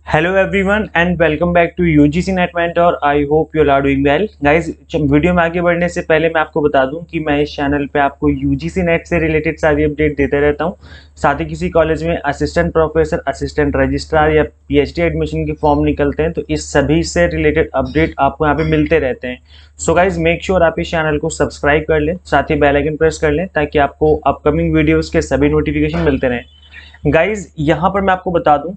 Hello everyone and welcome back to UGC NET mentor. I hope you are doing well guys. Video में आगे बढ़ने से पहले मैं आपको बता दूं कि मैं इस चैनल पे आपको यूजीसी नेट से रिलेटेड सारी अपडेट देते रहता हूं। साथ ही किसी कॉलेज में असिस्टेंट प्रोफेसर, असिस्टेंट रजिस्ट्रार या पीएचडी एडमिशन के फॉर्म निकलते हैं तो इस सभी से रिलेटेड अपडेट आपको यहाँ पे मिलते रहते हैं। सो गाइज मेक श्योर आप इस चैनल को सब्सक्राइब कर लें, साथ ही बेल आइकन प्रेस कर लें ताकि आपको अपकमिंग वीडियोज के सभी नोटिफिकेशन मिलते रहें। गाइज यहाँ पर मैं आपको बता दूं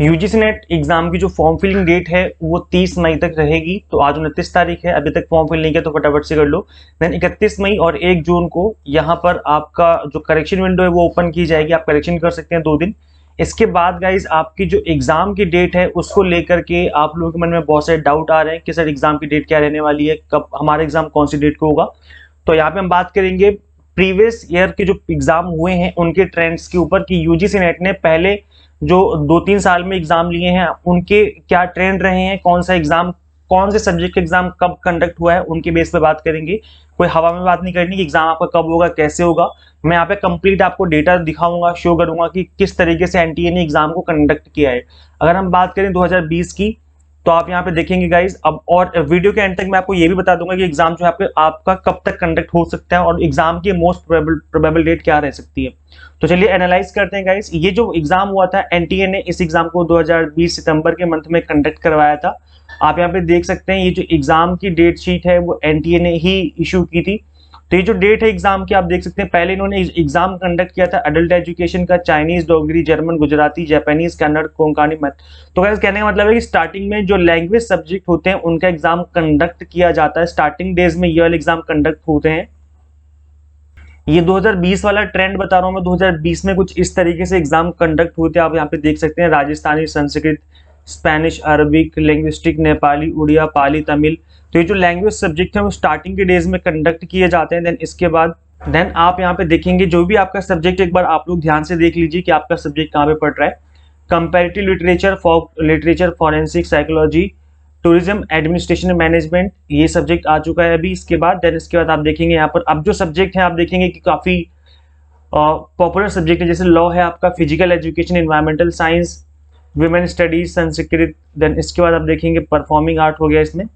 यूजीसी नेट एग्जाम की जो फॉर्म फिलिंग डेट है वो 30 मई तक रहेगी। तो आज 29 तारीख है, अभी तक फॉर्म फिल नहीं किया तो फटाफट से कर लो। देन 31 मई और 1 जून को यहाँ पर आपका जो करेक्शन विंडो है वो ओपन की जाएगी, आप करेक्शन कर सकते हैं 2 दिन। इसके बाद गाइज आपकी जो एग्जाम की डेट है उसको लेकर के आप लोगों के मन में बहुत सारे डाउट आ रहे हैं कि सर एग्जाम की डेट क्या रहने वाली है, कब हमारा एग्जाम कौन सी डेट को होगा। तो यहाँ पे हम बात करेंगे प्रीवियस ईयर के जो एग्जाम हुए हैं उनके ट्रेंड्स के ऊपर कि यूजीसी नेट ने पहले जो 2-3 साल में एग्जाम लिए हैं उनके क्या ट्रेंड रहे हैं, कौन सा एग्जाम, कौन से सब्जेक्ट का एग्जाम कब कंडक्ट हुआ है, उनके बेस पे बात करेंगे। कोई हवा में बात नहीं करनी कि एग्जाम आपका कब होगा, कैसे होगा। मैं यहाँ पे कंप्लीट आपको डेटा दिखाऊंगा, शो करूंगा कि किस तरीके से एनटीए ने एग्जाम को कंडक्ट किया है। अगर हम बात करें 2020 की तो आप यहाँ पे देखेंगे गाइज अब, और वीडियो के एंड तक मैं आपको ये भी बता दूंगा कि एग्जाम जो है आपका कब तक कंडक्ट हो सकता है और एग्जाम की मोस्ट प्रोबेबल डेट क्या रह सकती है। तो चलिए एनालाइज करते हैं गाइज। ये जो एग्जाम हुआ था एनटीए ने इस एग्जाम को 2020 सितंबर के मंथ में कंडक्ट करवाया था। आप यहाँ पे देख सकते हैं ये जो एग्जाम की डेट शीट है वो एनटीए ने ही इशू की थी। तो ये जो डेट है एग्जाम की आप देख सकते हैं, पहले इन्होंने एग्जाम कंडक्ट किया था अडल्ट एजुकेशन का, Chinese, Dogri, German, Gujarati, Japanese, Kannada, Konkani math. तो गाइस कहने का मतलब है कि स्टार्टिंग में जो लैंग्वेज सब्जेक्ट होते हैं उनका एग्जाम कंडक्ट किया जाता है, स्टार्टिंग डेज में ये वाले एग्जाम कंडक्ट होते हैं। ये 2020 वाला ट्रेंड बता रहा हूं मैं, 2020 में कुछ इस तरीके से एग्जाम कंडक्ट हुए थे। आप यहाँ पे देख सकते हैं Rajasthani, Sanskrit, Spanish, Arabic, linguistic, Nepali, Oriya, Pali, Tamil. तो ये जो लैंग्वेज सब्जेक्ट है वो स्टार्टिंग के डेज में कंडक्ट किए जाते हैं। देन इसके बाद आप यहाँ पे देखेंगे जो भी आपका सब्जेक्ट, एक बार आप लोग ध्यान से देख लीजिए कि आपका सब्जेक्ट कहाँ पे पढ़ रहा है। Comparative literature, folk literature, forensic, psychology, tourism, administration, management, ये सब्जेक्ट आ चुका है अभी। इसके बाद इसके बाद आप देखेंगे यहाँ पर अब जो सब्जेक्ट है आप देखेंगे कि काफी पॉपुलर सब्जेक्ट है। जैसे लॉ है आपका, physical education, environmental science, women studies, Sanskrit. Then इसके बाद आप देखेंगे परफॉर्मिंग आर्ट हो गया इसमें।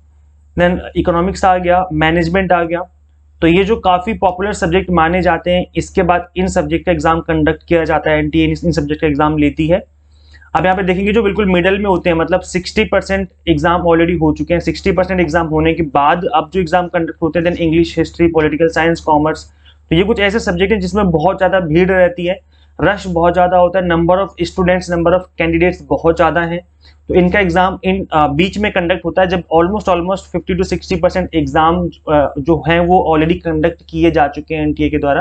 देन इकोनॉमिक्स आ गया, मैनेजमेंट आ गया। तो ये जो काफी पॉपुलर सब्जेक्ट माने जाते हैं, इसके बाद इन सब्जेक्ट का एग्जाम कंडक्ट किया जाता है, एनटीए इन सब्जेक्ट का एग्जाम लेती है। अब यहाँ पे देखेंगे जो बिल्कुल मिडल में होते हैं, मतलब 60% एग्जाम ऑलरेडी हो चुके हैं। 60% एग्जाम होने के बाद अब जो एग्जाम कंडक्ट होते हैं then English, history, political science, commerce. तो ये कुछ ऐसे सब्जेक्ट हैं जिसमें बहुत ज्यादा भीड़ रहती है, रश बहुत ज्यादा होता है, number of students, number of candidates बहुत ज्यादा है। तो इनका एग्जाम इन बीच में कंडक्ट होता है जब ऑलमोस्ट 50 to 60% एग्जाम जो हैं वो ऑलरेडी कंडक्ट किए जा चुके हैं एनटीए के द्वारा।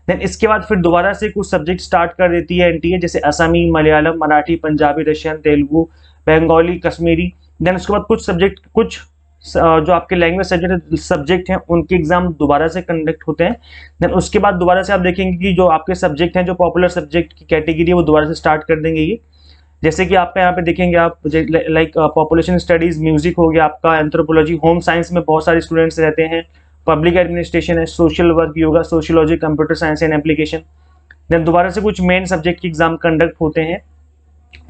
देन इसके बाद फिर दोबारा से कुछ सब्जेक्ट स्टार्ट कर देती है एनटीए, जैसे असमी, मलयालम, मराठी, पंजाबी, रशियन, तेलुगु, बंगाली, कश्मीरी। देन उसके बाद कुछ सब्जेक्ट, कुछ जो आपके लैंग्वेज सब्जेक्ट हैं उनके एग्जाम दोबारा से कंडक्ट होते हैं। देन उसके बाद दोबारा से आप देखेंगे कि जो आपके सब्जेक्ट हैं, जो पॉपुलर सब्जेक्ट की कैटेगरी है वो दोबारा से स्टार्ट कर देंगे ये। जैसे कि आपका यहाँ पे देखेंगे आप लाइक पॉपुलेशन स्टडीज, म्यूजिक हो गया आपका, एंथ्रोपोलॉजी, होम साइंस में बहुत सारे स्टूडेंट्स रहते हैं, पब्लिक एडमिनिस्ट्रेशन है, social work, yoga, sociology, computer science and application. Then दोबारा से कुछ मेन सब्जेक्ट के एग्जाम कंडक्ट होते हैं,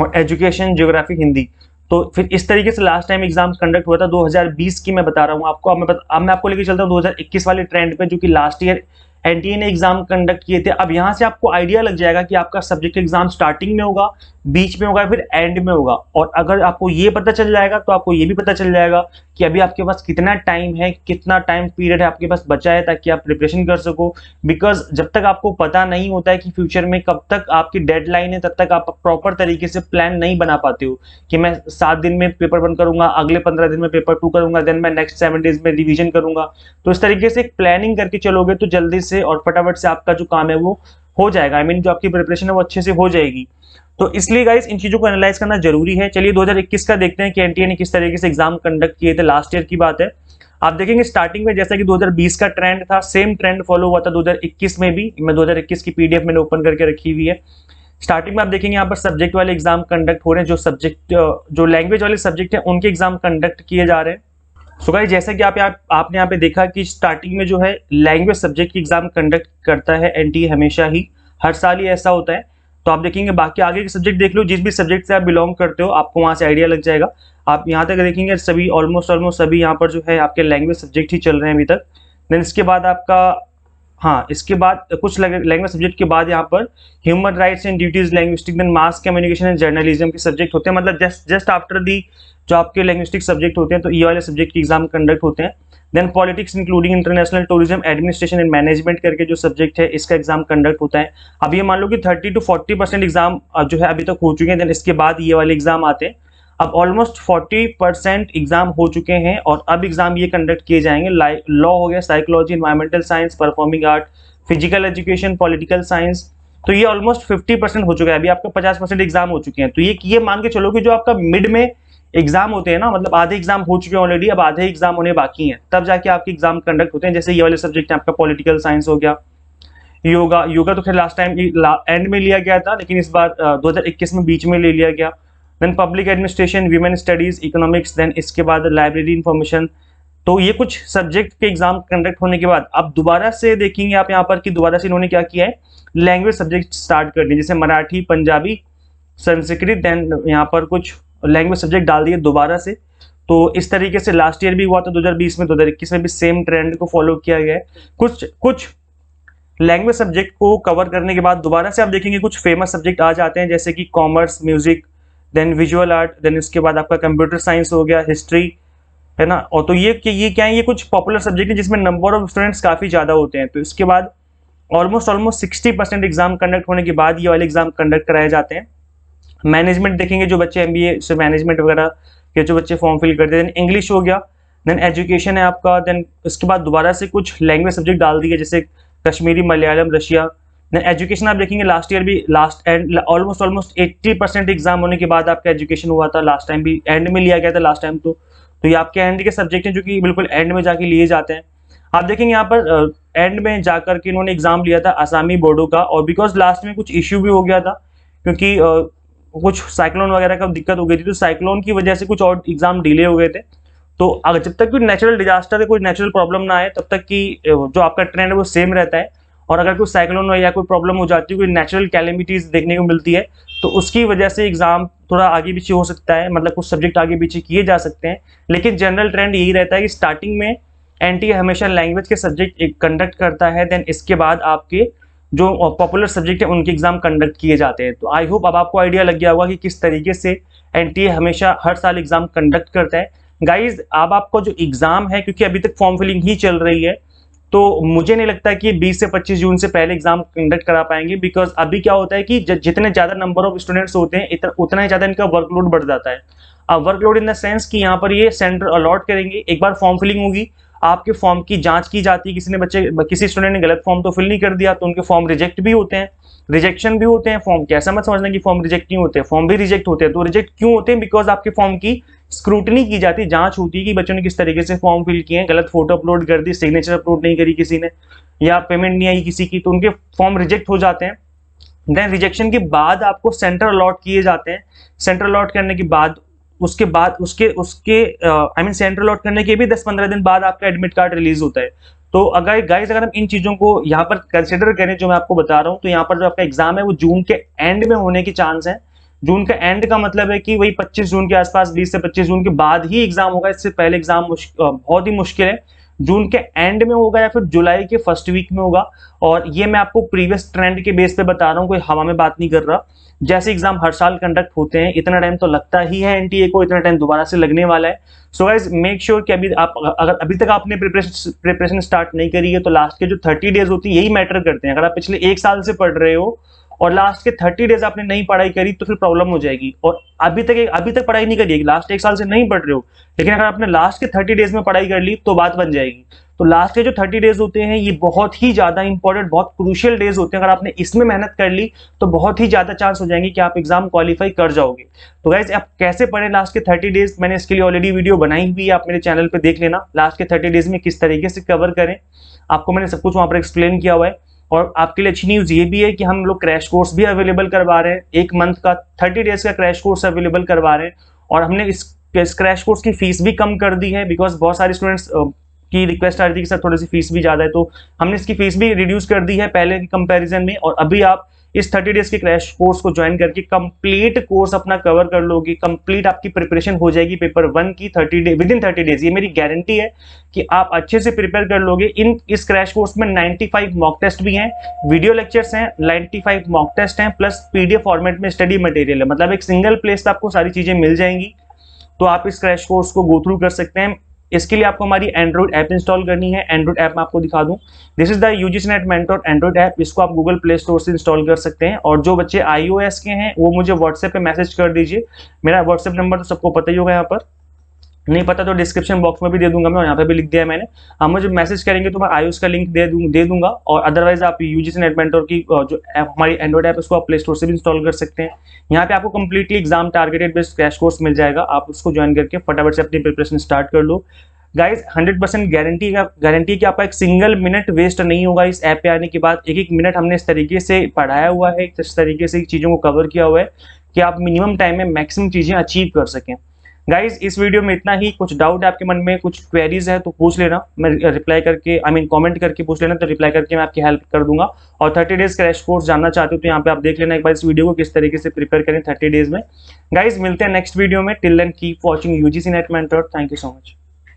और एजुकेशन, ज्योग्राफी, हिंदी। तो फिर इस तरीके से लास्ट टाइम एग्जाम कंडक्ट हुआ था 2020 की मैं बता रहा हूँ आपको। अब मैं आपको लेके चलता हूँ 2021 वाले ट्रेंड पे, जो कि लास्ट ईयर एनटीए ने एग्जाम कंडक्ट किए थे। अब यहाँ से आपको आइडिया लग जाएगा कि आपका सब्जेक्ट एग्जाम स्टार्टिंग में होगा, बीच में होगा, फिर एंड में होगा। और अगर आपको ये पता चल जाएगा तो आपको ये भी पता चल जाएगा कि अभी आपके पास कितना टाइम है, कितना टाइम पीरियड है आपके पास बचा है, ताकि आप प्रिपरेशन कर सको। बिकॉज जब तक आपको पता नहीं होता है कि फ्यूचर में कब तक आपकी डेडलाइन है, तब तक आप प्रॉपर तरीके से प्लान नहीं बना पाते हो कि मैं 7 दिन में पेपर 1 करूंगा, अगले 15 दिन में पेपर 2 करूंगा, देन मैं नेक्स्ट 7 डेज में रिविजन करूंगा। तो इस तरीके से एक प्लानिंग करके चलोगे तो जल्दी से और फटाफट से आपका जो काम है वो हो जाएगा। आई मीन जो आपकी प्रिपरेशन है वो अच्छे से हो जाएगी। तो इसलिए गाइस इन चीजों को एनालाइज करना जरूरी है। चलिए 2021 का देखते हैं कि एनटीए ने किस तरीके से एग्जाम कंडक्ट किए थे। लास्ट ईयर की बात है। आप देखेंगे स्टार्टिंग में जैसा कि 2020 का ट्रेंड था, सेम ट्रेंड फॉलो हुआ था 2021 में भी। मैं 2021 की पीडीएफ मैंने ओपन करके रखी हुई है। स्टार्टिंग में आप देखेंगे यहाँ पर सब्जेक्ट वाले एग्जाम कंडक्ट हो रहे हैं, जो सब्जेक्ट जो लैंग्वेज वाले सब्जेक्ट है उनके एग्जाम कंडक्ट किए जा रहे हैं। सो गाइस जैसा कि आपने यहाँ पे देखा कि स्टार्टिंग में जो है लैंग्वेज सब्जेक्ट की एग्जाम कंडक्ट करता है एनटीए, हमेशा ही हर साल ही ऐसा होता है। तो आप देखेंगे बाकी आगे के सब्जेक्ट देख लो, जिस भी सब्जेक्ट से आप बिलोंग करते हो आपको वहाँ से आइडिया लग जाएगा। आप यहाँ तक देखेंगे सभी ऑलमोस्ट सभी यहाँ पर जो है आपके लैंग्वेज सब्जेक्ट ही चल रहे हैं अभी तक। देन इसके बाद आपका, हाँ इसके बाद कुछ लैंग्वेज सब्जेक्ट के बाद यहाँ पर human rights and duties linguistic, then mass communication and journalism के सब्जेक्ट होते हैं। मतलब जस्ट आफ्टर दी जो आपके लैंग्विस्टिक सब्जेक्ट होते हैं तो ये वाले सब्जेक्ट के एग्जाम कंडक्ट होते हैं। Then politics including international tourism administration and management करके जो सब्जेक्ट है इसका एग्जाम कंडक्ट होता है। अब ये मान लो कि 30 to 40% एग्जाम जो है अभी तक हो चुके हैं, देन इसके बाद ये वाले एग्जाम आते हैं। अब ऑलमोस्ट 40% एग्जाम हो चुके हैं और अब एग्जाम ये कंडक्ट किए जाएंगे। लॉ हो गया, psychology, environmental science, performing art, physical education, political science, तो ये ऑलमोस्ट 50% हो चुका है। अभी आपका 50% एग्जाम हो चुके हैं। तो ये मान के चलो कि जो आपका मिड में एग्जाम होते हैं ना, मतलब आधे एग्जाम हो चुके हैं ऑलरेडी, अब आधे एग्जाम होने बाकी हैं, तब जाके आपके एग्जाम कंडक्ट होते हैं। जैसे ये वाले सब्जेक्ट है आपका पॉलिटिकल साइंस हो गया, योगा तो खैर लास्ट टाइम एंड में लिया गया था, लेकिन इस बार 2021 में बीच में ले लिया गया। Then public administration, women studies, economics, then इसके बाद लाइब्रेरी इंफॉर्मेशन। तो ये कुछ सब्जेक्ट के एग्जाम कंडक्ट होने के बाद अब दोबारा से देखेंगे आप यहाँ पर कि दोबारा से इन्होंने क्या किया है, लैंग्वेज सब्जेक्ट स्टार्ट कर दिए, जैसे मराठी, पंजाबी, संस्कृत, देन यहाँ पर कुछ लैंग्वेज सब्जेक्ट डाल दिए दोबारा से। तो इस तरीके से लास्ट ईयर भी हुआ था 2020 में, 2021 में भी सेम ट्रेंड को फॉलो किया गया है। कुछ लैंग्वेज सब्जेक्ट को कवर करने के बाद दोबारा से आप देखेंगे कुछ फेमस सब्जेक्ट आ जाते हैं, जैसे कि commerce, music, then visual art, then इसके बाद आपका कंप्यूटर साइंस हो गया, हिस्ट्री, है ना। और तो ये क्या है, ये कुछ पॉपुलर सब्जेक्ट है जिसमें नंबर ऑफ स्टूडेंट्स काफी ज्यादा होते हैं। तो इसके बाद ऑलमोस्ट 60% एग्जाम कंडक्ट होने के बाद ये वाले एग्जाम कंडक्ट कराए जाते हैं। मैनेजमेंट देखेंगे, जो बच्चे एमबीए से मैनेजमेंट वगैरह के जो बच्चे फॉर्म फिल करते हैं। इंग्लिश हो गया, देन एजुकेशन है आपका, देन इसके बाद दोबारा से कुछ लैंग्वेज सब्जेक्ट डाल दिए जैसे Kashmiri, Malayalam, Russia. Then education आप देखेंगे लास्ट ईयर भी लास्ट एंड ऑलमोस्ट 80% एग्जाम होने के बाद आपका एजुकेशन हुआ था, लास्ट टाइम भी एंड में लिया गया था लास्ट टाइम। तो ये आपके एंड के सब्जेक्ट हैं जो कि बिल्कुल एंड में जाके लिए जाते हैं। आप देखेंगे यहाँ पर एंड में जाकर के इन्होंने एग्जाम लिया था आसामी बोर्डो का, और बिकॉज लास्ट में कुछ इश्यू भी हो गया था क्योंकि कुछ साइक्लोन वगैरह का दिक्कत हो गई थी, तो साइक्लोन की वजह से कुछ और एग्जाम डिले हो गए थे। तो अगर जब तक कोई नेचुरल डिजास्टर है, कोई नेचुरल प्रॉब्लम ना आए, तब तक की जो आपका ट्रेंड है वो सेम रहता है। और अगर कोई साइक्लोन या कोई प्रॉब्लम हो जाती है, कोई नेचुरल कैलेमिटीज देखने को मिलती है, तो उसकी वजह से एग्जाम थोड़ा आगे पीछे हो सकता है, मतलब कुछ सब्जेक्ट आगे पीछे किए जा सकते हैं। लेकिन जनरल ट्रेंड यही रहता है कि स्टार्टिंग में एनटीए हमेशा लैंग्वेज के सब्जेक्ट कंडक्ट करता है, देन इसके बाद आपके जो पॉपुलर सब्जेक्ट है उनके एग्जाम कंडक्ट किए जाते हैं। तो आई होप अब आपको आइडिया लग गया होगा कि किस तरीके से एनटीए हमेशा हर साल एग्जाम कंडक्ट करता है। गाइज अब आपको जो एग्जाम है, क्योंकि अभी तक फॉर्म फिलिंग ही चल रही है, तो मुझे नहीं लगता कि 20 से 25 जून से पहले एग्जाम कंडक्ट करा पाएंगे। बिकॉज अभी क्या होता है कि जितने ज्यादा नंबर ऑफ स्टूडेंट्स होते हैं उतना ही ज्यादा इनका वर्कलोड बढ़ जाता है। अब वर्कलोड इन द सेंस कि यहाँ पर ये सेंटर अलॉट करेंगे, एक बार फॉर्म फिलिंग होगी, आपके फॉर्म की जांच की जाती है, किसी स्टूडेंट ने गलत फॉर्म तो फिल नहीं कर दिया तो उनके फॉर्म रिजेक्ट भी होते हैं, रिजेक्शन भी होते हैं। फॉर्म कैसा मत समझना कि फॉर्म रिजेक्ट नहीं होते, फॉर्म भी रिजेक्ट होते हैं। तो रिजेक्ट क्यों होते हैं? बिकॉज आपके फॉर्म की स्क्रूटनी की जाती है, जांच होती है कि बच्चों ने किस तरीके से फॉर्म फिल किए हैं, गलत फोटो अपलोड कर दी, सिग्नेचर अपलोड नहीं करी किसी ने, या पेमेंट नहीं आई किसी की, तो उनके फॉर्म रिजेक्ट हो जाते हैं। देन रिजेक्शन के बाद आपको सेंटर अलॉट किए जाते हैं। सेंटर अलॉट करने के बाद उसके आई मीन सेंटर अलॉट करने के भी 10-15 दिन बाद आपका एडमिट कार्ड रिलीज होता है। तो अगर हम इन चीजों को यहाँ पर कंसिडर करें जो मैं आपको बता रहा हूँ, तो यहाँ पर जो आपका एग्जाम है वो जून के एंड में होने की चांस है। जून का एंड का मतलब है कि वही 25 जून के आसपास, 20 से 25 जून के बाद ही एग्जाम होगा। इससे पहले एग्जाम बहुत ही मुश्किल है। जून के एंड में होगा या फिर जुलाई के फर्स्ट वीक में होगा। और ये मैं आपको प्रीवियस ट्रेंड के बेस पे बता रहा हूँ, कोई हवा में बात नहीं कर रहा। जैसे एग्जाम हर साल कंडक्ट होते हैं, इतना टाइम तो लगता ही है एनटीए को, इतना टाइम दोबारा से लगने वाला है। सो गाइस मेक श्योर कि अभी तक आपने प्रिपरेशन स्टार्ट नहीं करी है, तो लास्ट के जो 30 डेज होती है यही मैटर करते हैं। अगर आप पिछले 1 साल से पढ़ रहे हो और लास्ट के 30 डेज आपने नहीं पढ़ाई करी, तो फिर प्रॉब्लम हो जाएगी। और अभी तक पढ़ाई नहीं करी, लास्ट 1 साल से नहीं पढ़ रहे हो, लेकिन अगर आपने लास्ट के 30 डेज में पढ़ाई कर ली तो बात बन जाएगी। तो लास्ट के जो 30 डेज होते हैं ये बहुत ही ज्यादा इंपॉर्टेंट, बहुत क्रूशियल डेज होते हैं। अगर आपने इसमें मेहनत कर ली तो बहुत ही ज्यादा चांस हो जाएंगे कि आप एग्जाम क्वालिफाई कर जाओगे। तो गाइस आप कैसे पढ़ें लास्ट के 30 डेज, मैंने इसके लिए ऑलरेडी वीडियो बनाई हुई है, आप मेरे चैनल पे देख लेना। लास्ट के 30 डेज में किस तरीके से कवर करें, आपको मैंने सब कुछ वहां पर एक्सप्लेन किया हुआ है। और आपके लिए अच्छी न्यूज ये भी है कि हम लोग क्रैश कोर्स भी अवेलेबल करवा रहे हैं। 1 मंथ का 30 डेज का क्रैश कोर्स अवेलेबल करवा रहे हैं। और हमने इस क्रैश कोर्स की फीस भी कम कर दी है, बिकॉज बहुत सारे स्टूडेंट्स की रिक्वेस्ट आ रही थी कि सर थोड़ी सी फीस भी ज्यादा है, तो हमने इसकी फीस भी रिड्यूस कर दी है पहले की कंपैरिजन में। और अभी आप इस 30 डेज के क्रैश कोर्स को ज्वाइन करके कंप्लीट कोर्स अपना कवर कर लोगे, कंप्लीट आपकी प्रिपरेशन हो जाएगी पेपर 1 की 30 विद इन 30 डेज। ये मेरी गारंटी है कि आप अच्छे से प्रिपेयर कर लोगे। इस क्रैश कोर्स में 95 मॉक टेस्ट भी हैं, वीडियो लेक्चर्स हैं, 95 मॉक टेस्ट हैं, प्लस पीडीएफ फॉर्मेट में स्टडी मटेरियल है। मतलब एक सिंगल प्लेस पे आपको सारी चीजें मिल जाएंगी, तो आप इस क्रैश कोर्स को गो थ्रू कर सकते हैं। इसके लिए आपको हमारी एंड्रॉइड ऐप इंस्टॉल करनी है। एंड्रॉइड ऐप मैं आपको दिखा दूं, this is the UGC NET mentor Android app. इसको आप गूगल प्ले स्टोर से इंस्टॉल कर सकते हैं। और जो बच्चे iOS के हैं वो मुझे व्हाट्सएप पे मैसेज कर दीजिए। मेरा व्हाट्सएप नंबर तो सबको पता ही होगा, यहाँ पर नहीं पता तो डिस्क्रिप्शन बॉक्स में भी दे दूंगा मैं, और यहाँ पे भी लिख दिया है मैंने। आप मुझे मैसेज करेंगे तो मैं iOS का लिंक दे दूंगा। और अदरवाइज आप यूजीसी नेट मेंटर की जो ऐप हमारी एंड्रॉइड ऐप, उसको आप प्ले स्टोर से भी इंस्टॉल कर सकते हैं। यहाँ पे आपको completely exam targeted based crash course मिल जाएगा। आप उसको ज्वाइन करके फटाफट से अपनी प्रिपरेशन स्टार्ट कर लो गाइज। 100% गारंटी कि आपका एक सिंगल मिनट वेस्ट नहीं होगा इस ऐप पे आने के बाद। एक एक मिनट हमने इस तरीके से पढ़ाया हुआ है, इस तरीके से चीज़ों को कवर किया हुआ है कि आप मिनिमम टाइम में मैक्सिमम चीज़ें अचीव कर सकें। गाइज इस वीडियो में इतना ही। कुछ डाउट है आपके मन में, कुछ क्वेरीज है तो पूछ लेना, मैं रिप्लाई करके कमेंट करके पूछ लेना, तो रिप्लाई करके मैं आपकी हेल्प कर दूंगा। और 30 डेज क्रैश कोर्स जानना चाहते हो तो यहाँ पे आप देख लेना एक बार इस वीडियो को, किस तरीके से प्रिपेयर करें 30 डेज में। गाइज मिलते हैं नेक्स्ट वीडियो में। Till then keep watching UGC NET mentor. Thank you so much.